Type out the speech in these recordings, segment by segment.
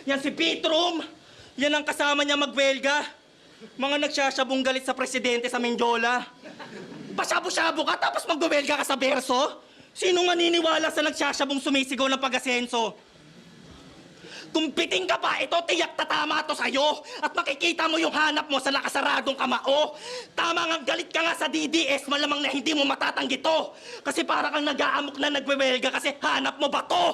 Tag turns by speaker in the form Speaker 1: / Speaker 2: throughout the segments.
Speaker 1: Yan si Pitrum! Yan ang kasama niya magwelga. Mga nagsasyabong galit sa presidente sa Mindiola. Pasyabo-syabo ka tapos magwelga ka sa Verso? Sino maniniwala sa nagsasyabong sumisigaw ng pag-asenso? Kung piting ka pa, ito tiyak tatama to sa'yo. At makikita mo yung hanap mo sa nakasaradong kamao. Tama nga, galit ka nga sa DDS, malamang na hindi mo matatanggi to. Kasi para kang nag-aamok na nagwewelga kasi hanap mo ba to?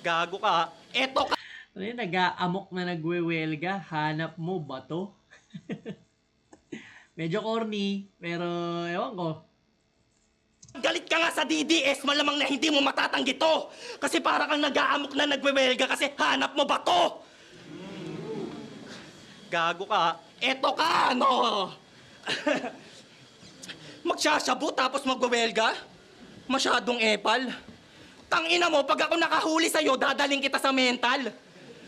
Speaker 1: Gago ka. Eto ka.
Speaker 2: Ano yun, nag-aamok na nagwewelga, hanap mo ba to? Medyo corny, pero ewan ko.
Speaker 1: Galit ka nga sa DDS, malamang na hindi mo matatanggi to. Kasi para kang nag-aamok na nagwewelga kasi hanap mo ba to? Gago ka. Eto ka, ano? Magsasabu tapos magwewelga? Masyadong epal. Tangina mo, pag ako nakahuli sa'yo, dadaling kita sa mental.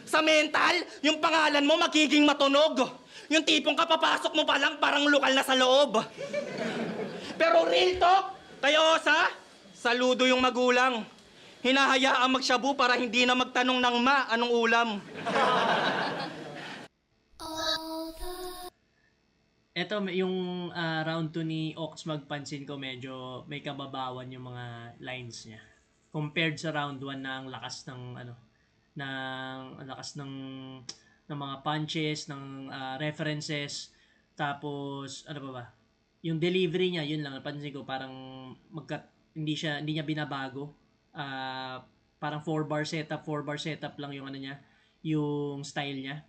Speaker 1: Sa mental, yung pangalan mo magiging matunog. Yung tipong kapapasok mo pa lang, parang lokal na sa loob. Pero real talk, kayo sa saludo yung magulang. Hinahayaang magsyabu para hindi na magtanong ng ma anong ulam.
Speaker 2: Eto, yung round 2 ni Ox, magpansin ko medyo may kababawan yung mga lines niya. Compared sa round 1 na ang lakas ng ng mga punches, ng references, tapos ano pa ba? Yung delivery niya, yun lang napansin ko, parang hindi niya binabago. Parang 4 bar setup lang yung ano niya, yung style niya.